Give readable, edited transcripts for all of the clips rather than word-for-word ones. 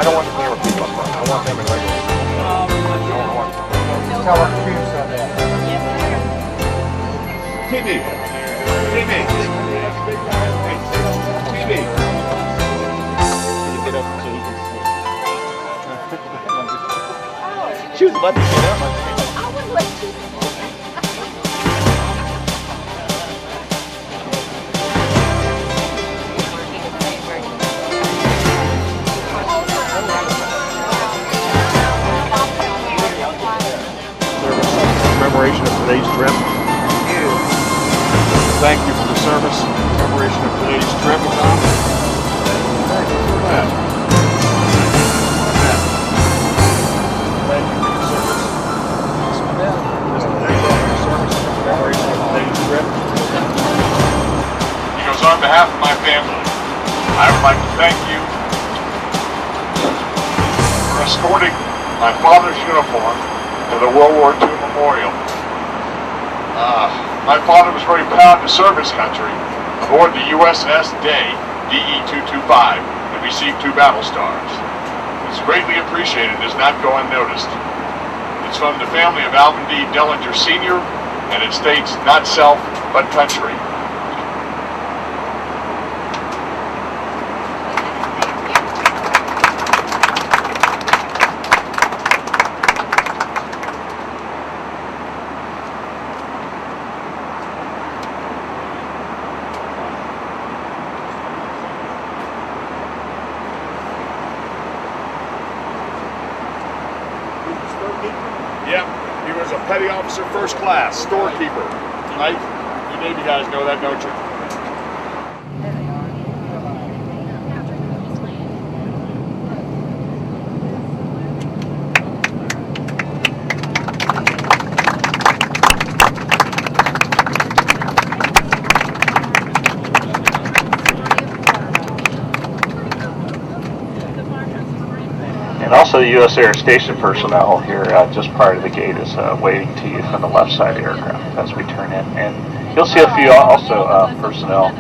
I don't want the camera people up front. I want them in regular. Tell our students on that. TV. TV. TV. Get up so you can see. She was about to get up. I wouldn't let you. Commemoration of today's trip. Thank you for the service. Commemoration of today's trip. Thank you for that. Thank you for your service. Thank you for your service. Commemoration of today's trip. He goes, on behalf of my family, I would like to thank you for escorting my father's uniform to the World War II Memorial. My father was very proud to serve his country aboard the USS Day DE-225 and received 2 battle stars. It's greatly appreciated and does not go unnoticed. It's from the family of Alvin D. Dellinger Sr. and it states, not self, but country. Yep, he was a petty officer first class, storekeeper. Right? You Navy guys know that, don't you? And also the U.S. Air Station personnel here just prior to the gate is waiting to you from the left side of the aircraft as we turn in. And you'll see a few also personnel,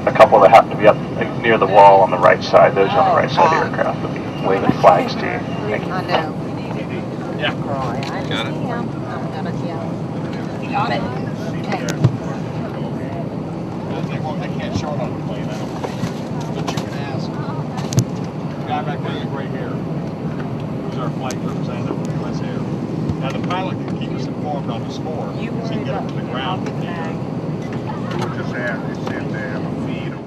a couple that happen to be up near the wall on the right side. Those on the right side of the aircraft will be waving flags to you. Thank you. I know. Yeah. Got it. You got it? Okay. They can't show it on the plane, I don't think. But you can ask. The guy back there with the gray hair. Our flight representative of U.S. Air. Now the pilot can keep us informed on the score so he can get up to the ground. We'll just have to sit there and feed them.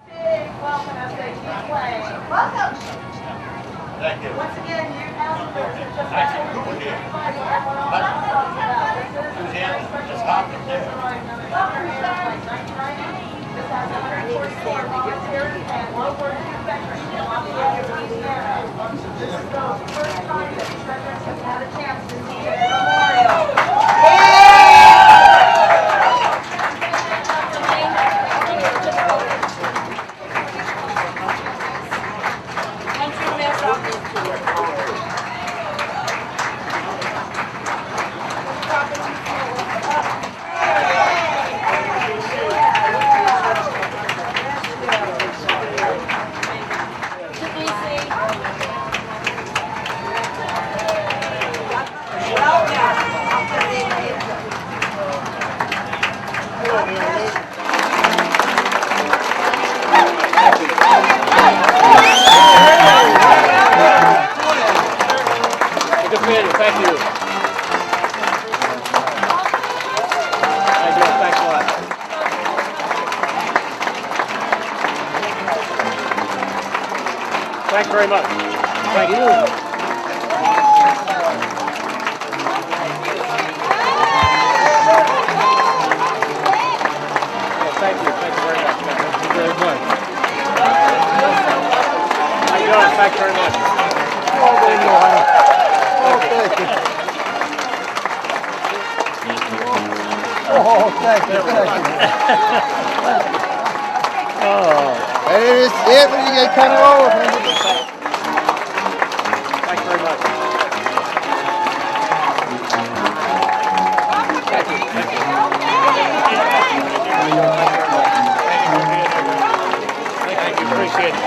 Big welcome as they keep playing. Welcome! Thank you. Once again, you passengers are just Thank you. Who here? Just hopping there. Welcome to Flight 1990. This has 144 volunteers and low-work veterans from Louisiana. This is the first time that these veterans have had a chance to see the memorial. Thank you. Thanks a lot. Thanks very much. Thank you. Thank you. Thank you very much. Thank you very much. How you doing? Thanks very much. Oh, thank you. Oh, thank you. Oh, and it's it when you get kind of old. Thanks very much. Thank you. Thank you. Thank you. Appreciate it.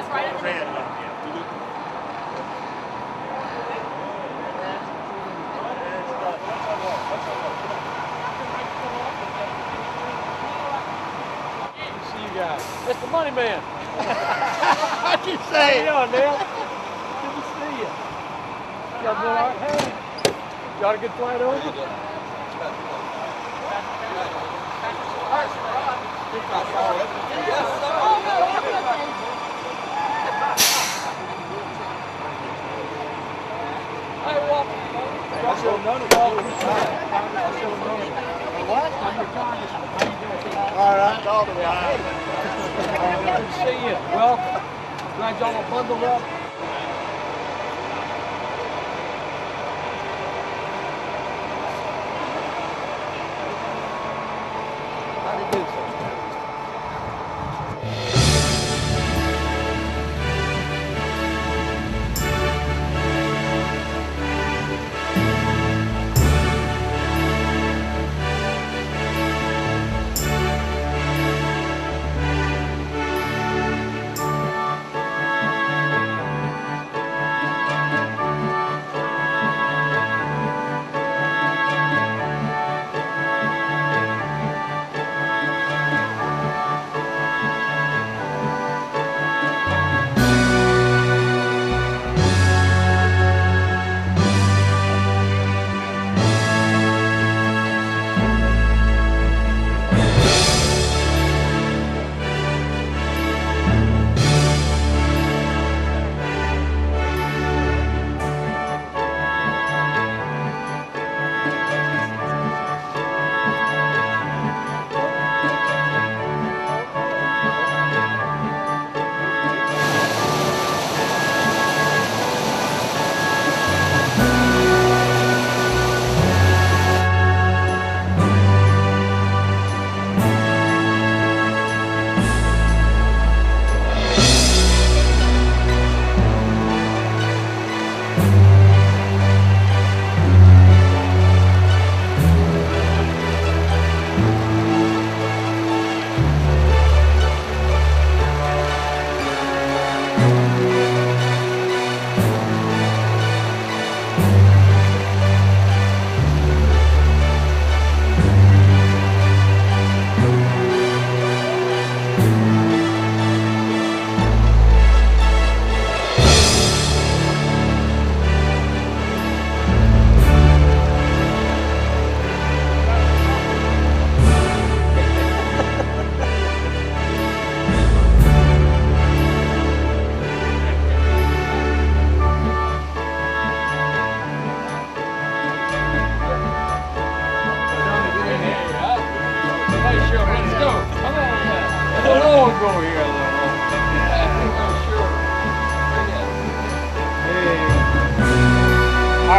us right underneath. See you guys. It's the money man. What you How say? you doing, Neil? Good to see you. Y'all doing all right? Hey. Got a good flight over? Hey, welcome. I should have known it all. What? All right, all the way. Good to see you. Welcome. Glad y'all are bundled up. How do you do, sir?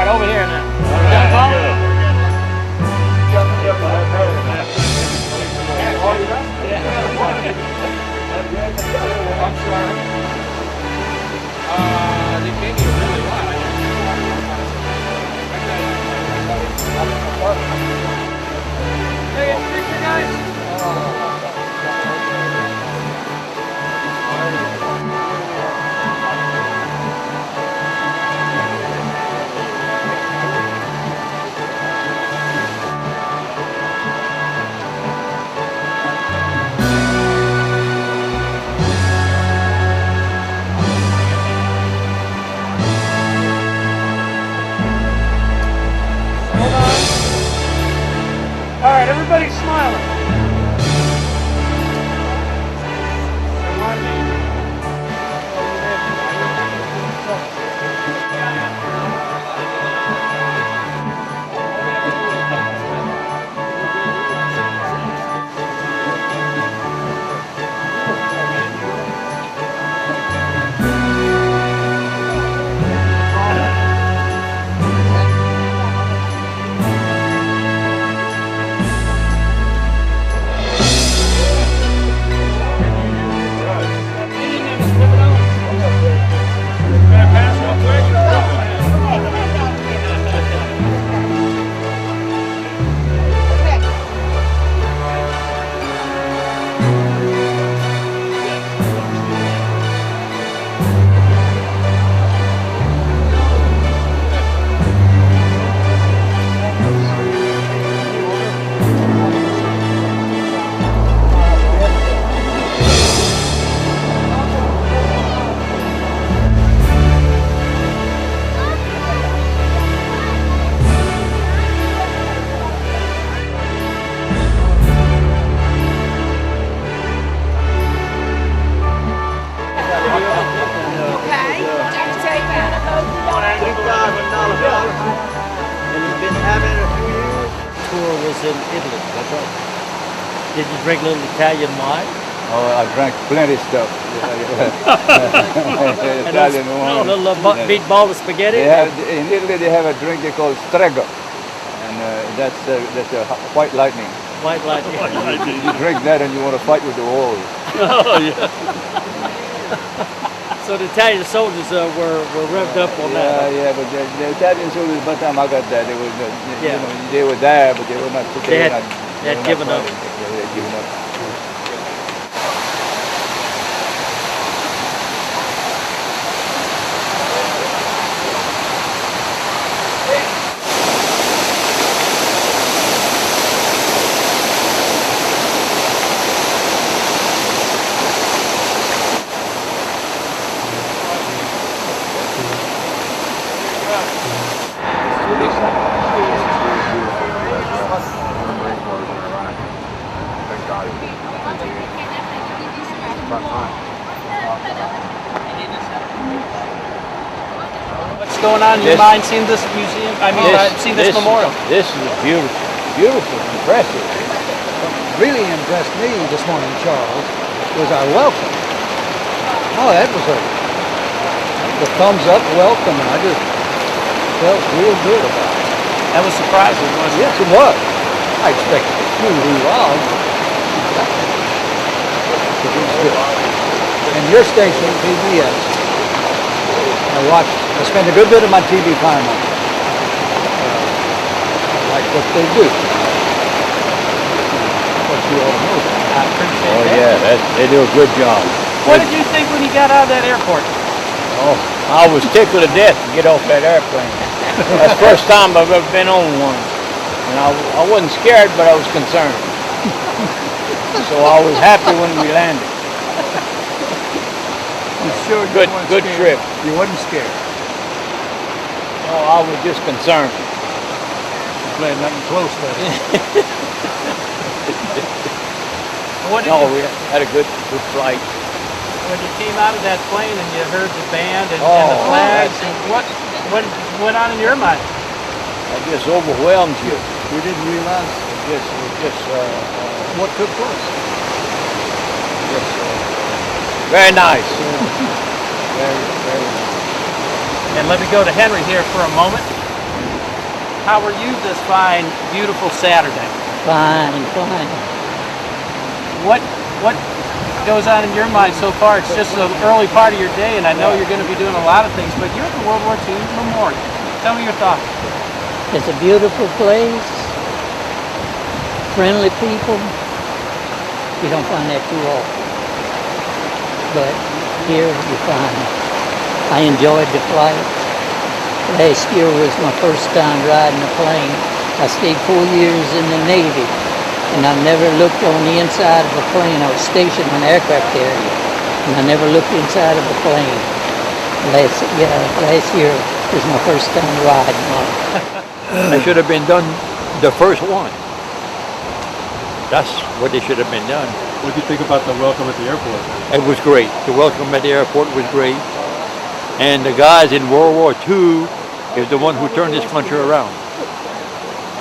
Over here now. I'm sorry. They gave me a really high. Hey, it's picture, guys. And you've been having it a few years? Tour was in Italy, that's right. Did you drink a little Italian wine? Oh, I drank plenty of stuff. Italian wine. A little meatball with spaghetti? In Italy they have a drink they call strega. And that's a white lightning. White lightning. You drink that and you want to fight with the walls. Oh, yeah. So the Italian soldiers were revved up on that. Yeah, but the Italian soldiers, by the time I got there, they were, they were there, but they were not. They had given up. They had given up. What's going on in your mind seeing this museum? I mean, seeing this memorial. This is beautiful, beautiful, impressive. What really impressed me this morning, Charles, was our welcome. Oh, that was the thumbs up welcome, and I just felt real good about it. That was surprising, wasn't it? Yes, it was. I expected a few hoorahs. But it was good. And your station, PBS, I spend a good bit of my TV time on it. I like what they do. What you all know. I appreciate Oh that. yeah, they do a good job. What did you think when you got out of that airport? Oh, I was tickled to death to get off that airplane. That's the first time I've ever been on one. And I wasn't scared, but I was concerned. So I was happy when we landed. You sure Good trip. You wasn't scared. No, I was just concerned. Playing nothing close, buddy. What did No, you, we had a good flight. when you came out of that plane and you heard the band and the Oh, flags, and what went on in your mind? It just overwhelmed you. We didn't realize It just what took place. very nice. Very And let me go to Henry here for a moment. How were you this fine, beautiful Saturday? Fine. What goes on in your mind so far? It's just the early part of your day, and I know you're going to be doing a lot of things, but you're at the World War II Memorial. Tell me your thoughts. It's a beautiful place, friendly people. You don't find that too often. But here you find. I enjoyed the flight. Last year was my first time riding a plane. I stayed 4 years in the Navy, and I never looked on the inside of a plane. I was stationed in an aircraft carrier, and I never looked inside of a plane. Last year was my first time riding one. They should have been done the first one. That's what they should have been done. What do you think about the welcome at the airport? It was great. The welcome at the airport was great. And the guys in World War II is the one who turned this country around.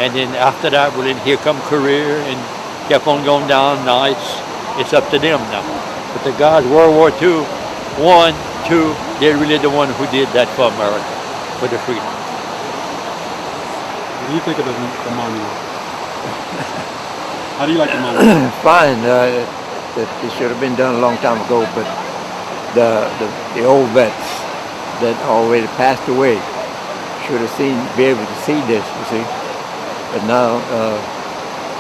And then after that, well, then here come career and kept on going down. Now it's up to them now. But the guys, World War II, 1, 2, they're really the one who did that for America, for the freedom. What do you think of the monument? How do you like the monument? Fine. It should have been done a long time ago, but the old vets that already passed away should have be able to see this, you see. But now,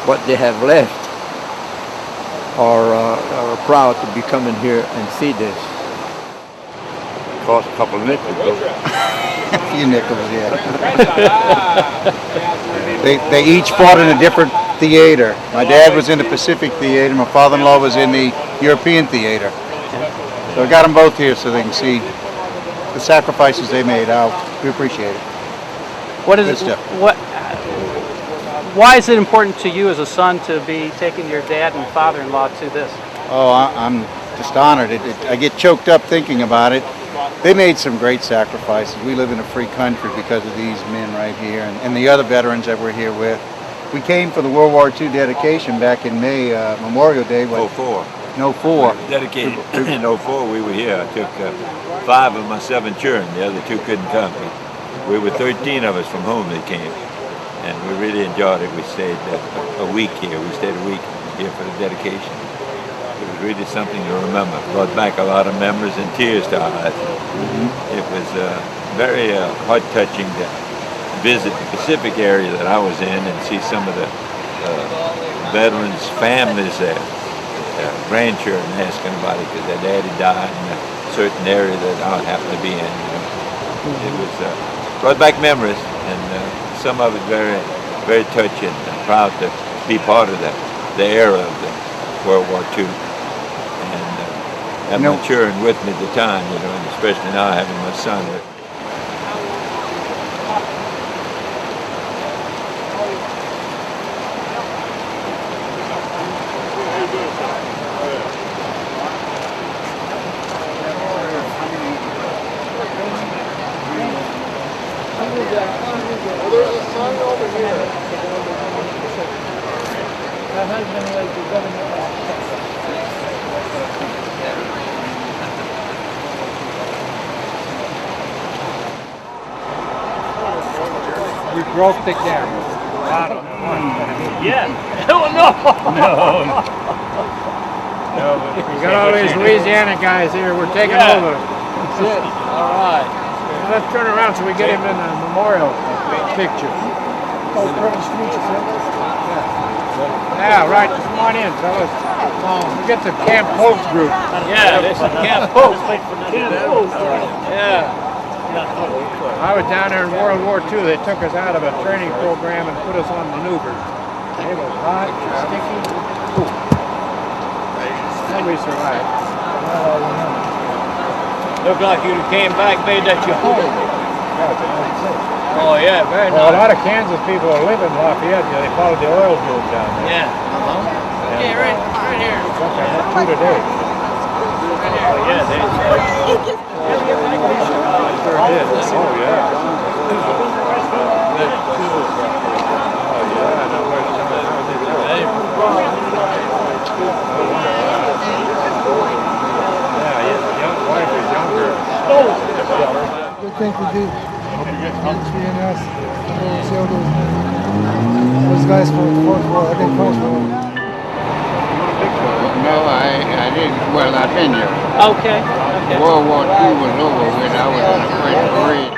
what they have left are proud to be coming here and see this. Cost a couple of nickels, though. A few nickels, yeah. They each fought in a different theater. My dad was in the Pacific Theater. My father-in-law was in the European Theater. So I got them both here so they can see the sacrifices they made. We appreciate it. What is Good it? stuff. Why is it important to you as a son to be taking your dad and father-in-law to this? Oh, I'm just honored. I get choked up thinking about it. they made some great sacrifices. We live in a free country because of these men right here and the other veterans that we're here with. We came for the World War II dedication back in May, Memorial Day. What? 04. No, 04. Dedicated in 04, we were here. I took 5 of my 7 children. The other 2 couldn't come. We were 13 of us from home that came. And we really enjoyed it. We stayed a week here. We stayed a week here for the dedication. It was really something to remember. Brought back a lot of memories and tears to our eyes. It was very heart-touching to visit the Pacific area that I was in and see some of the veterans' families there. Grandchildren asking about it because their daddy died in a certain area that I happened to be in. It was brought back memories, and some of it very, very touching. I'm proud to be part of the era of the World War II, and have my children with me at the time, and especially now having my son with me. There's a sign over here. My husband was the governor of Texas. We broke the camera. Yeah. Oh, no. No. We got all these Louisiana guys here. We're taking over. That's it. All right. Let's turn around so we get him in the memorial picture. Yeah, right. Come on in, fellas. We get the Camp Hope group. Yeah, this is Camp Hope. Yeah. I was down there in World War II. They took us out of a training program and put us on maneuvers. It was hot, sticky. Then we survived. Looked like you came back, made that your home. Oh yeah, very nice. Well, a lot of Kansas people live in Lafayette. They followed the oil boom down there. Yeah. Yeah, right here. Okay, that's 2 today. Oh yeah, they Sure did. Oh yeah. Good thing to do. CNS. See all those guys from the Fourth War. I've been close for No, I didn't. Well, I've been here. Okay. World War II was over when I was in the first grade.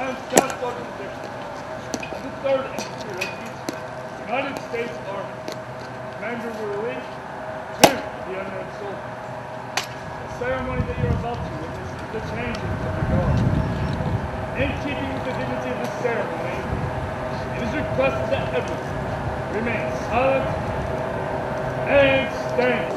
am Staff Sergeant Dixon of the 3rd Infantry Regiment, United States Army. Commander will release to the eminent soldier. The ceremony that you're about to witness is the changing of the guard. In keeping with the dignity of this ceremony, it is requested that everyone remain silent and stand.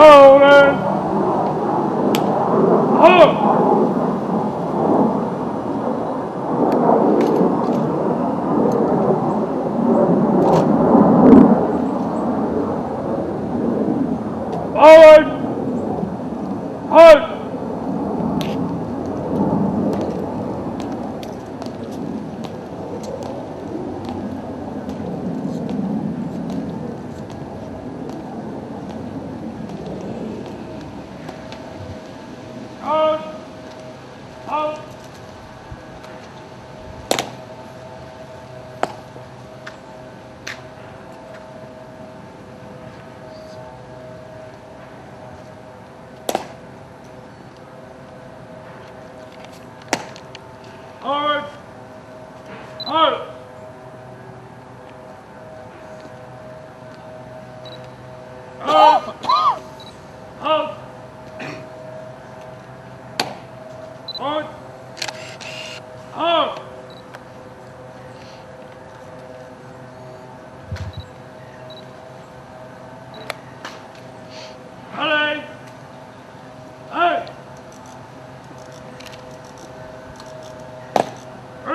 Forward! Halt! Out! Out! Out! Out! Out! Out! Out! Out!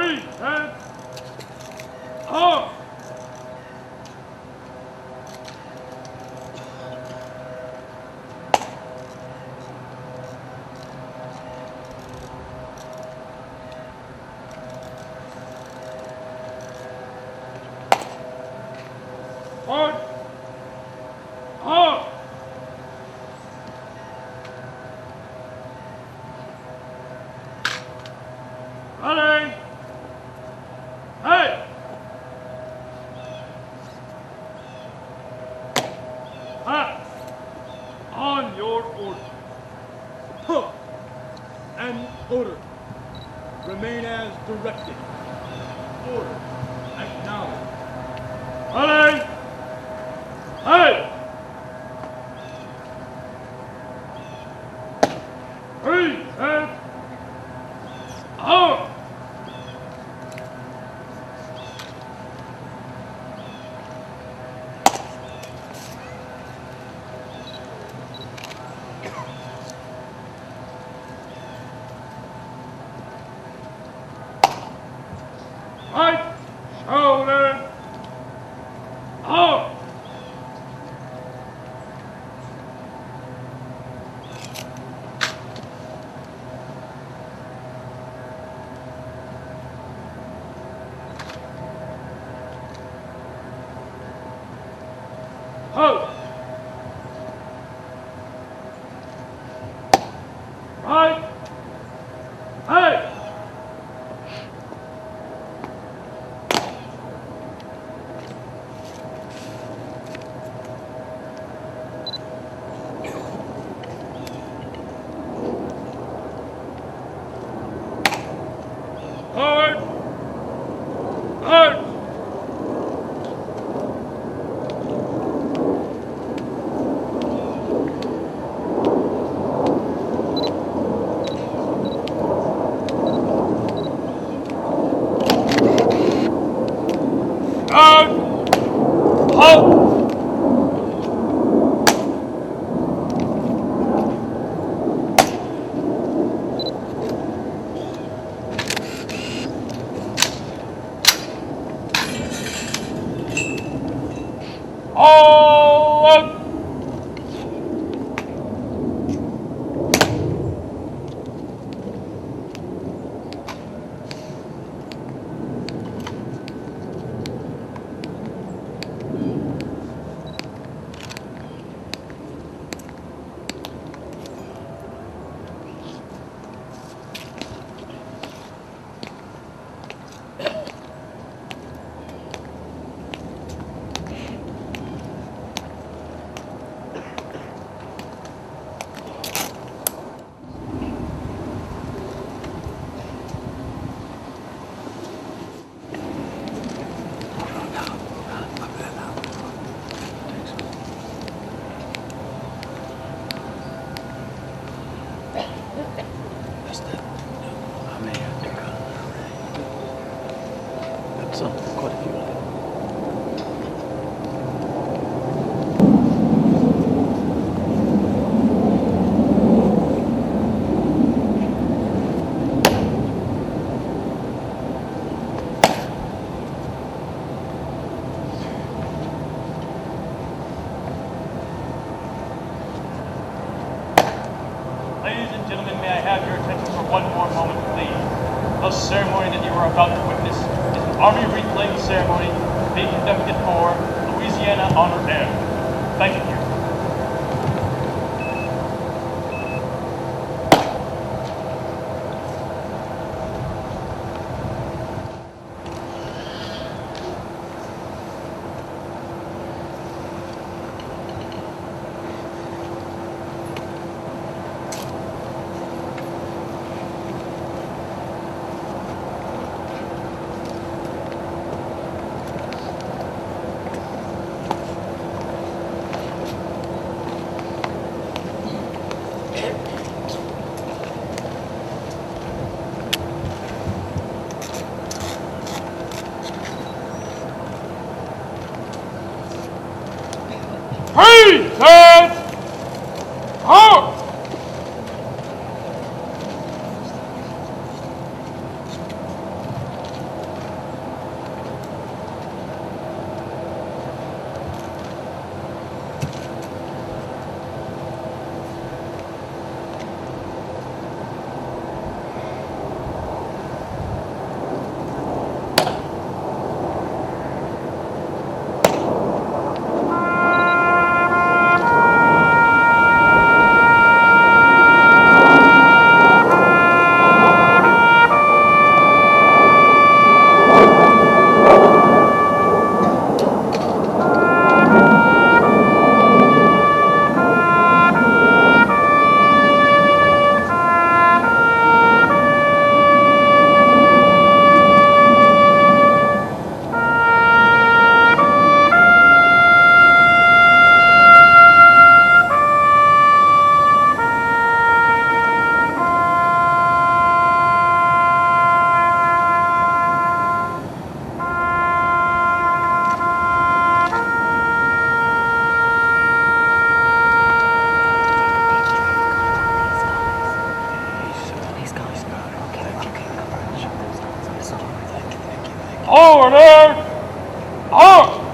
Present. Halt. Halt. Halt. Ready. Hey. Hat. On your order. Huh. And order. Remain as directed. Order. Acknowledge. Ready. Hey. Present. Out. Right shoulder. Out. Halt. Right. Hey. Forward. March. Out. Halt. All out. Quite a few. Ladies and gentlemen, may I have your attention for one more moment, please? The ceremony that you are about to witness is an Army reclaim ceremony being conducted for Louisiana Honor Air. Thank you. Present. Halt. Forward, air! Out!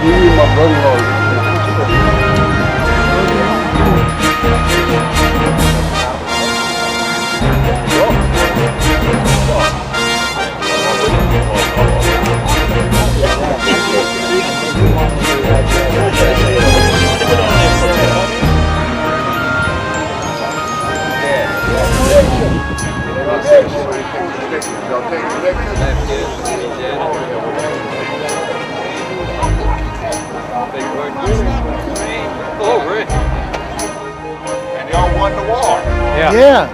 You and my brother-in-law. And y'all won the war. Yeah.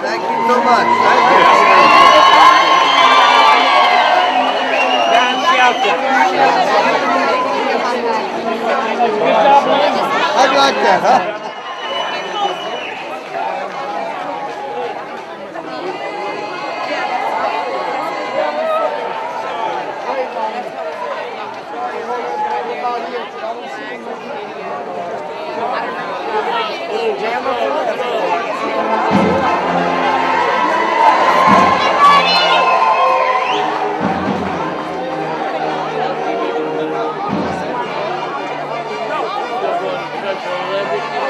Thank you so much. Thank you. How'd you like that, huh? That's all.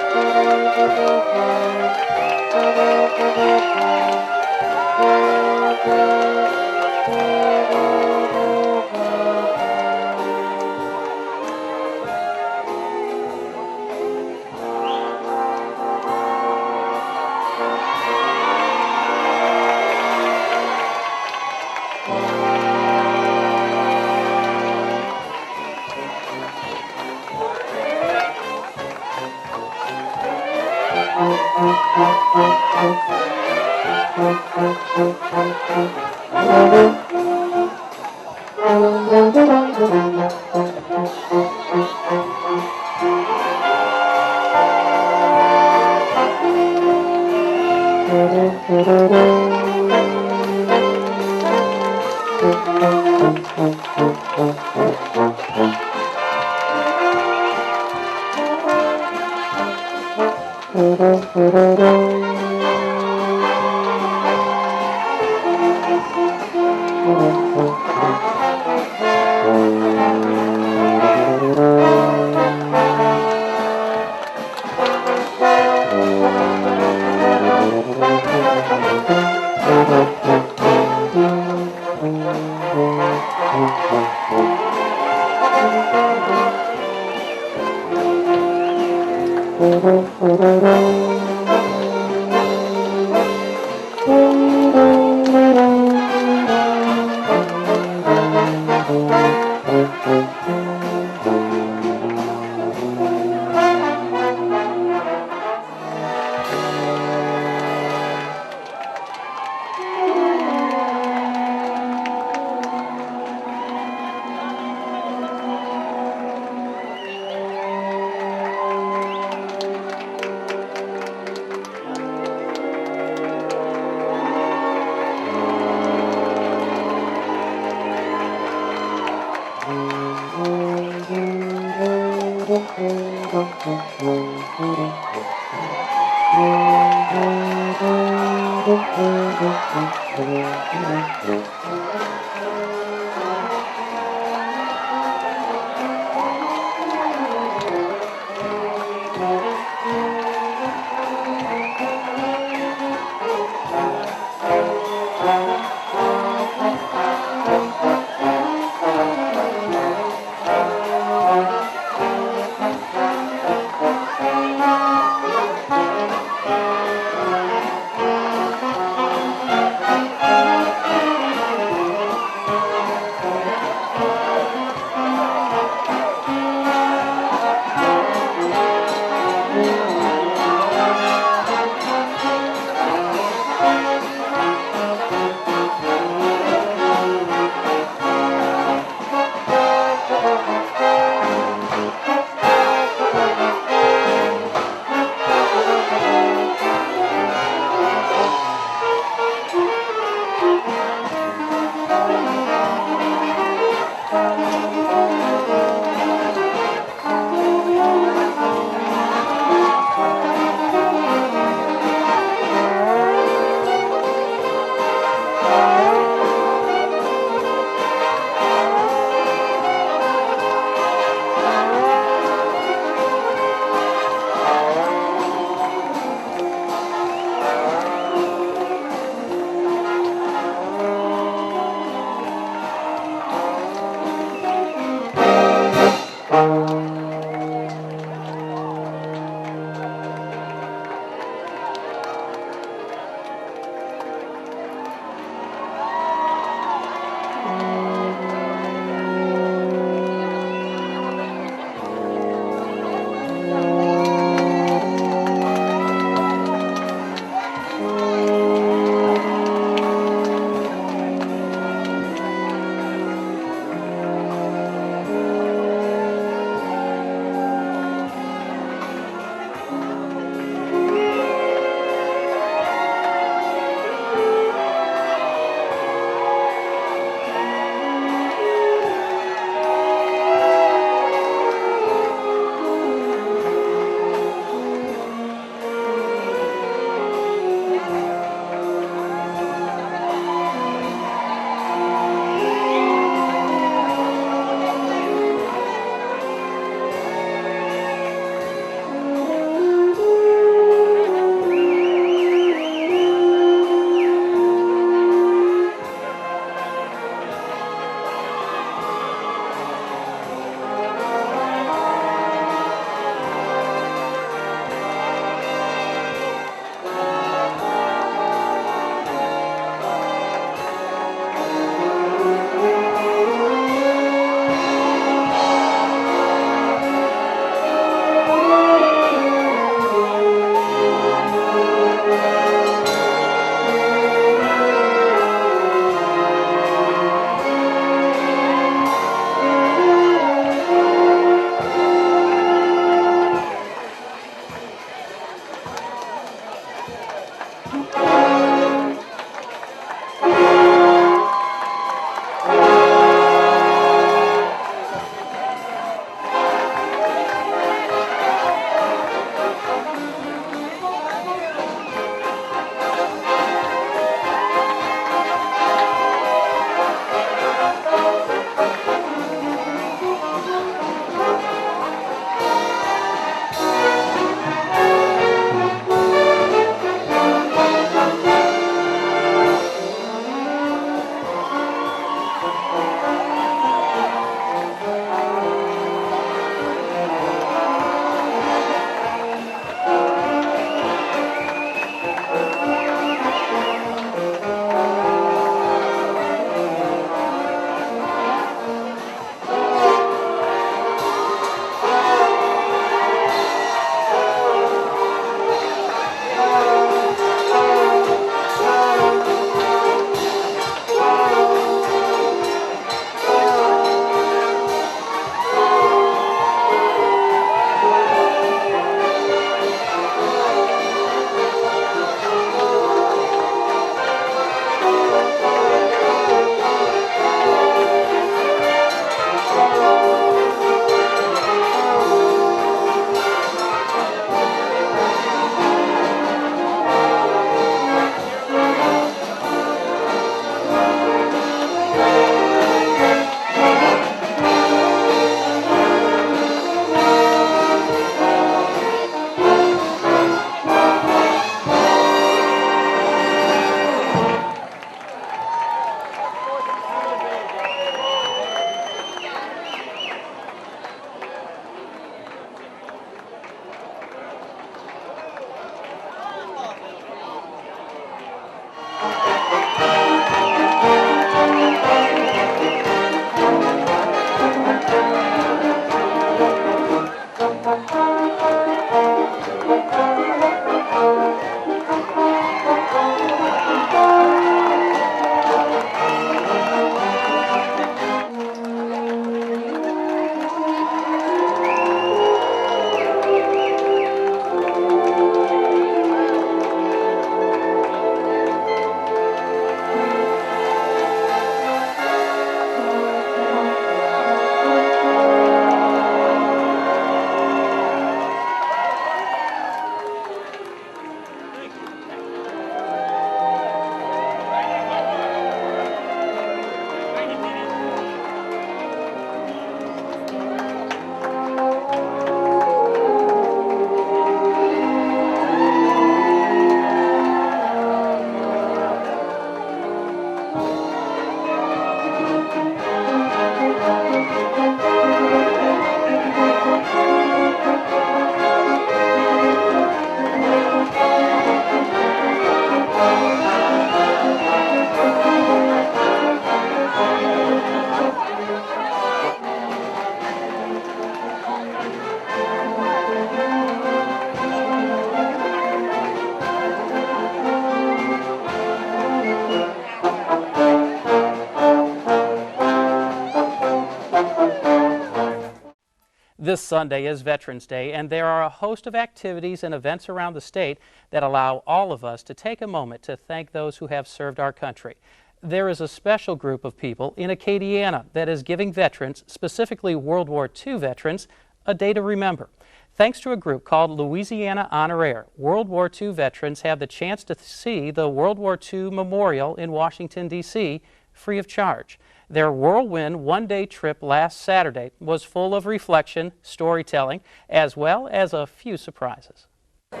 This Sunday is Veterans Day, and there are a host of activities and events around the state that allow all of us to take a moment to thank those who have served our country. There is a special group of people in Acadiana that is giving veterans, specifically World War II veterans, a day to remember. Thanks to a group called Louisiana Honor Air, World War II veterans have the chance to see the World War II Memorial in Washington, D.C. free of charge. Their whirlwind one-day trip last Saturday was full of reflection, storytelling, as well as a few surprises. Come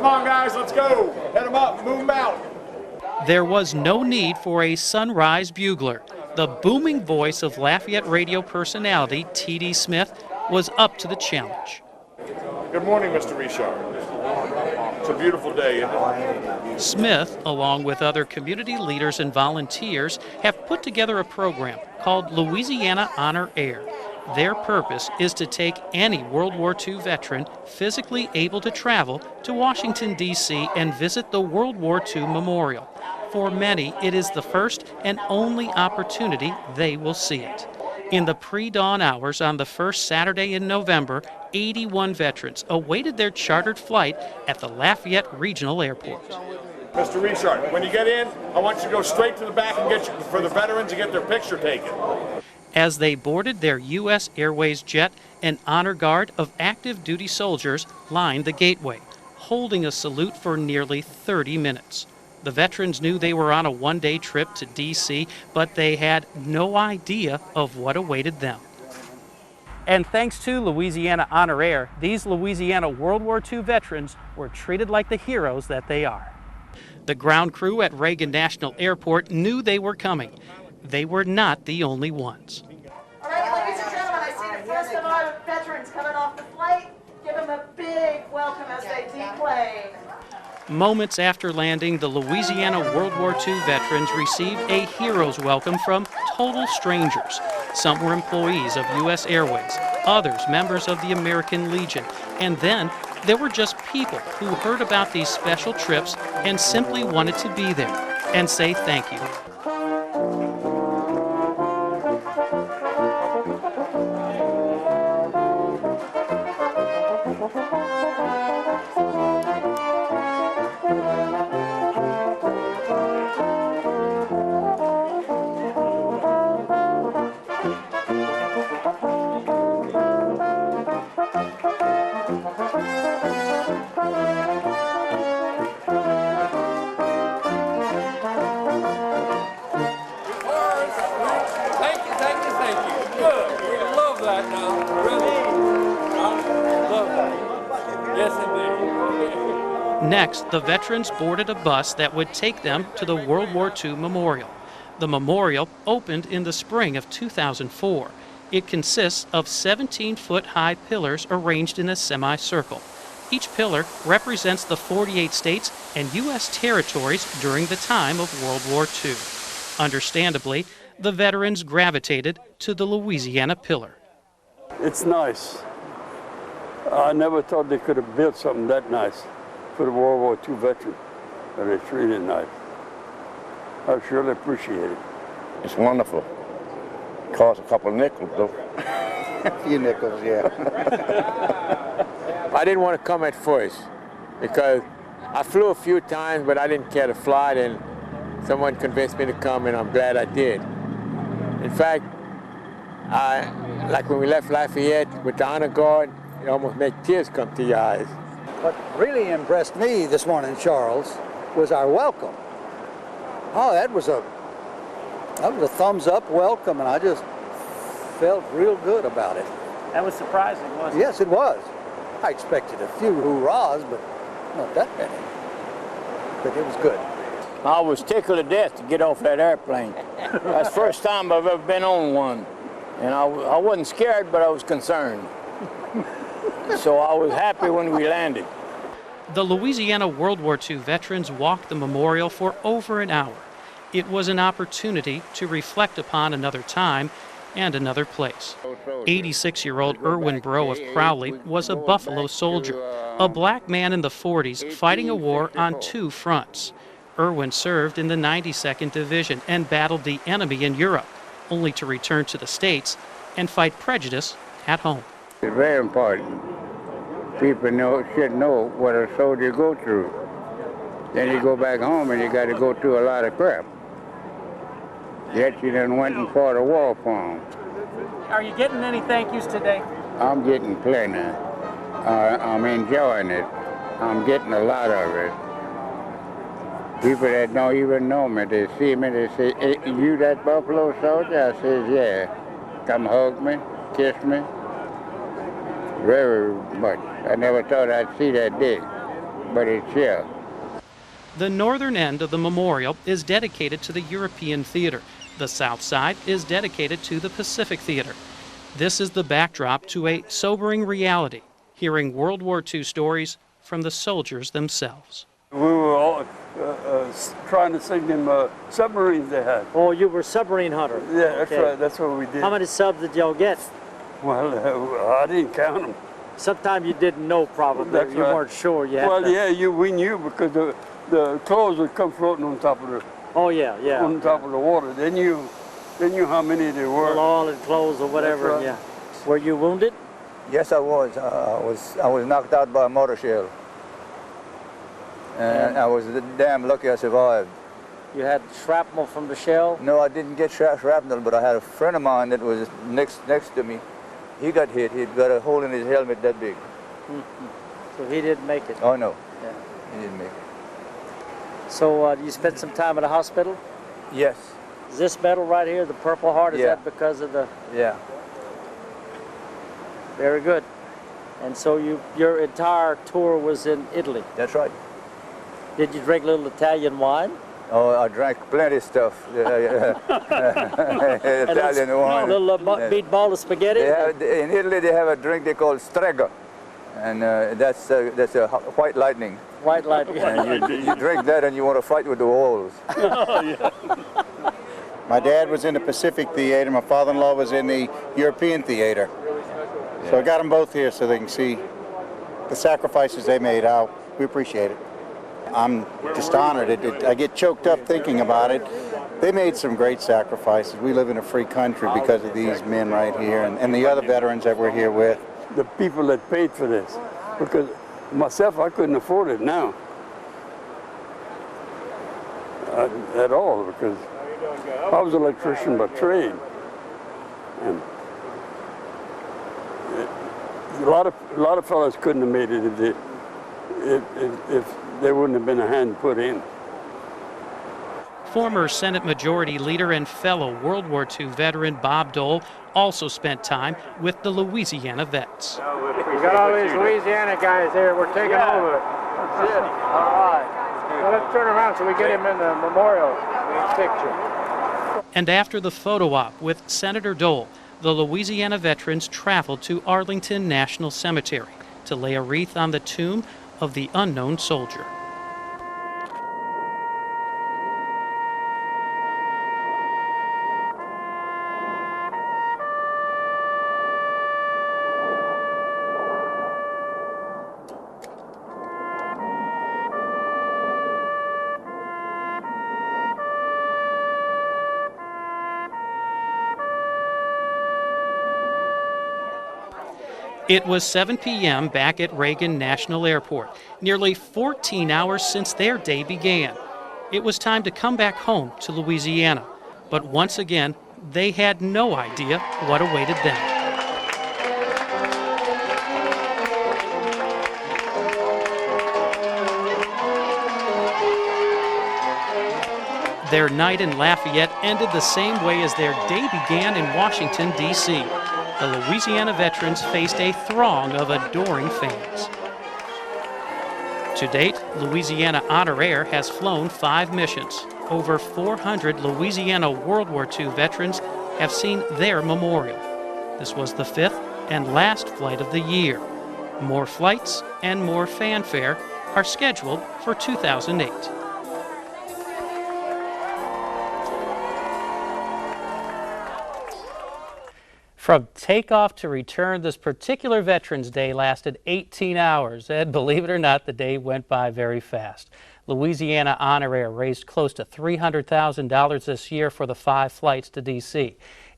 on, guys, let's go. Head them up, move them out. There was no need for a sunrise bugler. The booming voice of Lafayette radio personality T.D. Smith was up to the challenge. Good morning, Mr. Richard. It's a beautiful day, isn't it? Smith, along with other community leaders and volunteers, have put together a program called Louisiana Honor Air. Their purpose is to take any World War II veteran physically able to travel to Washington, D.C. and visit the World War II Memorial. For many, it is the first and only opportunity they will see it. In the pre-dawn hours on the first Saturday in November, 81 veterans awaited their chartered flight at the Lafayette Regional Airport. Mr. Richard, when you get in, I want you to go straight to the back and get for the veterans to get their picture taken. As they boarded their U.S. Airways jet, an honor guard of active duty soldiers lined the gateway, holding a salute for nearly 30 minutes. The veterans knew they were on a one-day trip to D.C., but they had no idea of what awaited them. And thanks to Louisiana Honor Air, these Louisiana World War II veterans were treated like the heroes that they are. The ground crew at Reagan National Airport knew they were coming. They were not the only ones. All right, ladies and gentlemen, I see the first of our veterans coming off the flight. Give them a big welcome as they deplane. Moments after landing, the Louisiana World War II veterans received a hero's welcome from total strangers. Some were employees of U.S. Airways, others members of the American Legion, and then there were just people who heard about these special trips and simply wanted to be there and say thank you. Next, the veterans boarded a bus that would take them to the World War II Memorial. The memorial opened in the spring of 2004. It consists of 17-foot-high pillars arranged in a semicircle. Each pillar represents the 48 states and U.S. territories during the time of World War II. Understandably, the veterans gravitated to the Louisiana pillar. It's nice. I never thought they could have built something that nice for the World War II veteran, but it's really nice. I surely appreciate it. It's wonderful. Cost a couple of nickels, though. A few nickels, yeah. I didn't want to come at first because I flew a few times, but I didn't care to fly, and someone convinced me to come, and I'm glad I did. In fact, like when we left Lafayette with the honor guard, it almost made tears come to your eyes. What really impressed me this morning, Charles, was our welcome. Oh, that was a thumbs up welcome, and I just felt real good about it. That was surprising, wasn't it? Yes, it was. I expected a few hoorahs, but not that many. But it was good. I was tickled to death to get off that airplane. That's the first time I've ever been on one. And I wasn't scared, but I was concerned. So I was happy when we landed. The Louisiana World War II veterans walked the memorial for over an hour. It was an opportunity to reflect upon another time and another place. 86-year-old Irwin Breaux of Crowley was a Buffalo soldier, a black man in the 40s fighting a war on two fronts. Irwin served in the 92nd Division and battled the enemy in Europe, only to return to the States and fight prejudice at home. It's very important. People should know what a soldier go through. Then you go back home and you got to go through a lot of crap. Yet you done went and fought a war for 'em. Are you getting any thank yous today? I'm getting plenty. I'm enjoying it. I'm getting a lot of it. People that don't even know me, they see me, they say, "Hey, you that Buffalo soldier?" I says, "Yeah." Come hug me, kiss me. Very much. I never thought I'd see that day, but it's here. The northern end of the memorial is dedicated to the European Theater. The south side is dedicated to the Pacific Theater. This is the backdrop to a sobering reality, hearing World War II stories from the soldiers themselves. We were all trying to sing them submarines they had. Oh, you were submarine hunter? Yeah, that's Okay. right. That's what we did. How many subs did y'all get? Well, I didn't count them. Sometime you didn't know, probably. That's you right. weren't sure yet. Well, yeah, we knew because the clothes would come floating on top of the. Oh yeah, yeah. On top of the water. They knew how many there were. Well, all in clothes or whatever. That's right. Yeah. Were you wounded? Yes, I was. I was knocked out by a mortar shell. And I was damn lucky I survived. You had shrapnel from the shell? No, I didn't get shrapnel, but I had a friend of mine that was next to me. He got hit. He'd got a hole in his helmet that big. So he didn't make it? Oh, no. Yeah. He didn't make it. So you spent some time at the hospital? Yes. Is this medal right here, the Purple Heart, is Yeah. that because of the... Yeah. Very good. And so your entire tour was in Italy? That's right. Did you drink a little Italian wine? Oh, I drank plenty of stuff. Italian wine. A little meatball of spaghetti? In Italy, they have a drink they call strega, and that's a white lightning. White lightning. And you drink that, and you want to fight with the walls. My dad was in the Pacific Theater. My father-in-law was in the European Theater. So I got them both here so they can see the sacrifices they made out. We appreciate it. I'm just honored. I get choked up thinking about it. They made some great sacrifices. We live in a free country because of these men right here and the other veterans that we're here with. The people that paid for this, because myself, I couldn't afford it now. At all, because I was an electrician by trade. And a lot of fellas couldn't have made it if there wouldn't have been a hand put in. Former Senate Majority Leader and fellow World War II veteran Bob Dole also spent time with the Louisiana vets. We got all these Louisiana guys here. We're taking over. That's it. All right. So let's turn around so we get him in the memorial picture. And after the photo op with Senator Dole, the Louisiana veterans traveled to Arlington National Cemetery to lay a wreath on the tomb of the unknown soldier. It was 7 p.m. back at Reagan National Airport, nearly 14 hours since their day began. It was time to come back home to Louisiana, but once again, they had no idea what awaited them. Their night in Lafayette ended the same way as their day began in Washington, D.C. The Louisiana veterans faced a throng of adoring fans. To date, Louisiana Honor Air has flown 5 missions. Over 400 Louisiana World War II veterans have seen their memorial. This was the 5th and last flight of the year. More flights and more fanfare are scheduled for 2008. From takeoff to return, this particular Veterans Day lasted 18 hours, and believe it or not, the day went by very fast. Louisiana Honor Air raised close to $300,000 this year for the 5 flights to D.C.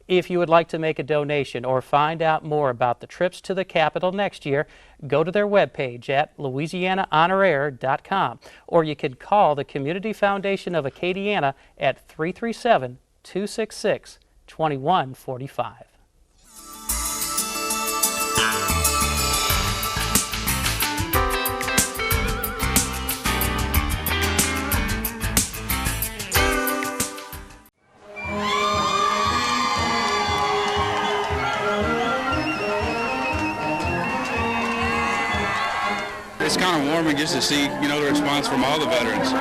If you would like to make a donation or find out more about the trips to the Capitol next year, go to their webpage at LouisianaHonorAir.com, or you can call the Community Foundation of Acadiana at 337-266-2145. It's kind of warming just to see, you know, the response from all the veterans.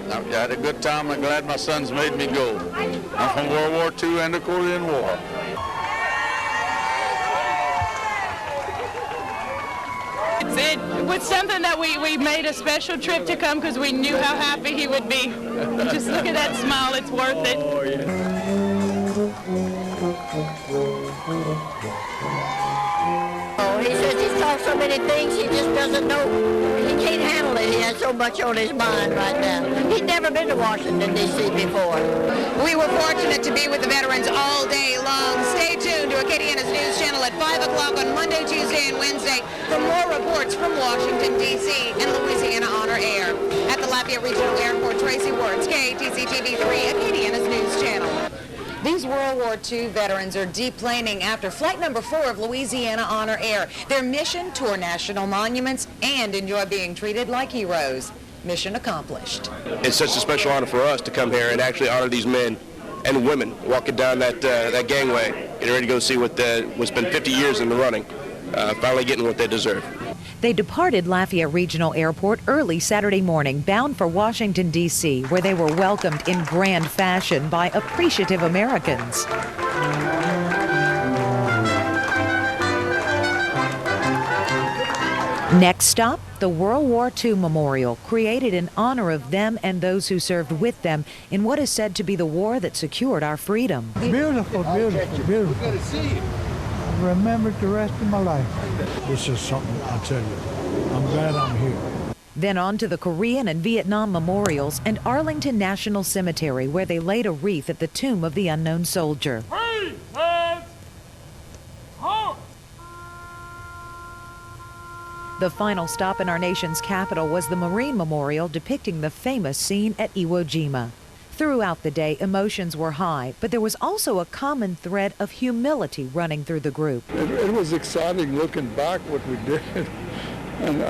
I had a good time. I'm glad my sons made me go. I'm from World War II and the Korean War. It was something that we made a special trip to come because we knew how happy he would be. Just look at that smile. It's worth it. Oh, yeah. Oh, he says he's talked so many things he just doesn't know. He can't handle it. He has so much on his mind right now. He'd never been to Washington, D.C. before. We were fortunate to be with the veterans all day long. Stay tuned to Acadiana's News Channel at 5 o'clock on Monday, Tuesday, and Wednesday for more reports from Washington, D.C. and Louisiana Honor Air. At the Lafayette Regional Airport, Tracy Wertz, KATC TV3, Acadiana's News Channel. These World War II veterans are deplaning after flight number 4 of Louisiana Honor Air. Their mission, tour national monuments and enjoy being treated like heroes. Mission accomplished. It's such a special honor for us to come here and actually honor these men and women walking down that gangway, getting ready to go see what's been 50 years in the running, finally getting what they deserve. They departed Lafayette Regional Airport early Saturday morning, bound for Washington, D.C., where they were welcomed in grand fashion by appreciative Americans. Next stop, the World War II Memorial, created in honor of them and those who served with them in what is said to be the war that secured our freedom. Beautiful, beautiful, beautiful. I'll remember it the rest of my life. This is something, I'll tell you. I'm glad I'm here. Then on to the Korean and Vietnam memorials and Arlington National Cemetery, where they laid a wreath at the tomb of the unknown soldier. The final stop in our nation's capital was the Marine Memorial depicting the famous scene at Iwo Jima. Throughout the day, emotions were high, but there was also a common thread of humility running through the group. It was exciting looking back what we did, and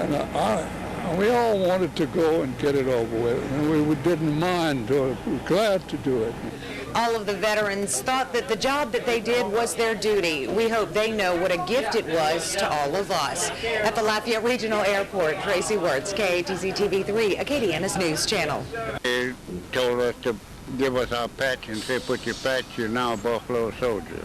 we all wanted to go and get it over with, and we didn't mind, we were glad to do it. All of the veterans thought that the job that they did was their duty. We hope they know what a gift it was to all of us. At the Lafayette Regional Airport, Tracy Wertz, KATC TV3, Acadiana's News Channel. They told us to give us our patch and say, put your patch, you're now a Buffalo soldier.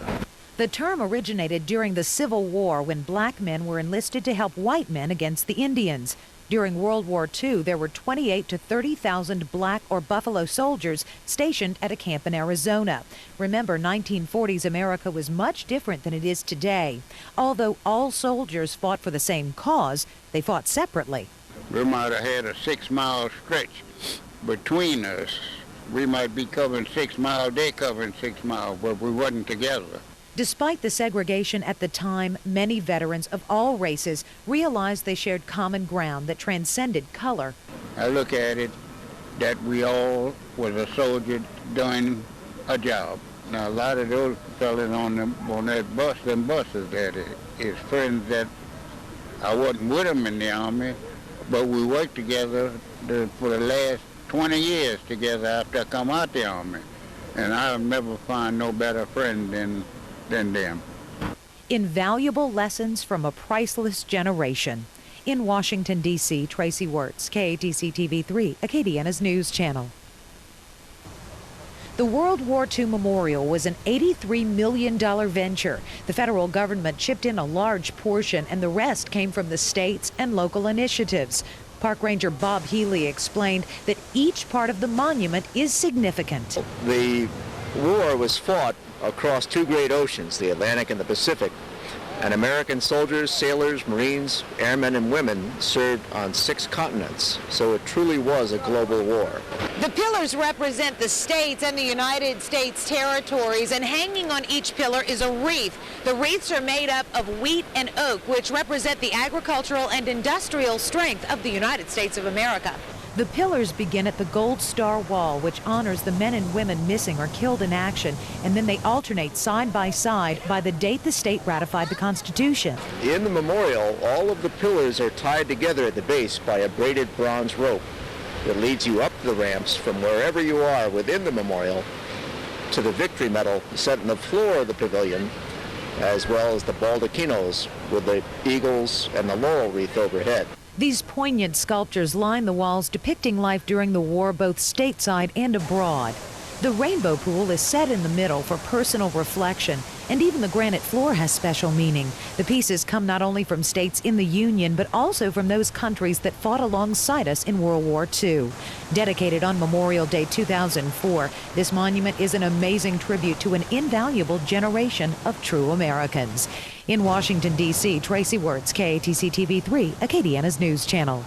The term originated during the Civil War when black men were enlisted to help white men against the Indians. During World War II, there were 28,000 to 30,000 black or Buffalo soldiers stationed at a camp in Arizona. Remember, 1940s America was much different than it is today. Although all soldiers fought for the same cause, they fought separately. We might have had a 6-mile stretch between us. We might be covering 6 miles, they covering 6 miles, but we wasn't together. Despite the segregation at the time, many veterans of all races realized they shared common ground that transcended color. I look at it that we all was a soldier doing a job. Now a lot of those fellas on that bus, them buses that is friends that I wasn't with them in the Army, but we worked together for the last 20 years together after I come out the Army. And I'll never find no better friend than them. Invaluable lessons from a priceless generation. In Washington, D.C., Tracy Wertz, KATC TV3, Acadiana's News Channel. The World War II Memorial was an $83 million venture. The federal government chipped in a large portion, and the rest came from the states and local initiatives. Park Ranger Bob Healy explained that each part of the monument is significant. The war was fought across 2 great oceans, the Atlantic and the Pacific, and American soldiers, sailors, Marines, airmen, and women served on 6 continents, so it truly was a global war. The pillars represent the states and the United States territories, and hanging on each pillar is a wreath. The wreaths are made up of wheat and oak, which represent the agricultural and industrial strength of the United States of America. The pillars begin at the Gold Star Wall, which honors the men and women missing or killed in action, and then they alternate side by side by the date the state ratified the Constitution. In the memorial, all of the pillars are tied together at the base by a braided bronze rope that leads you up the ramps from wherever you are within the memorial to the victory medal set in the floor of the pavilion, as well as the baldaquinos with the eagles and the laurel wreath overhead. These poignant sculptures line the walls depicting life during the war both stateside and abroad. The rainbow pool is set in the middle for personal reflection, and even the granite floor has special meaning. The pieces come not only from states in the Union, but also from those countries that fought alongside us in World War II. Dedicated on Memorial Day 2004, this monument is an amazing tribute to an invaluable generation of true Americans. In Washington, D.C., Tracy Wirtz, KATC TV3, Acadiana's News Channel.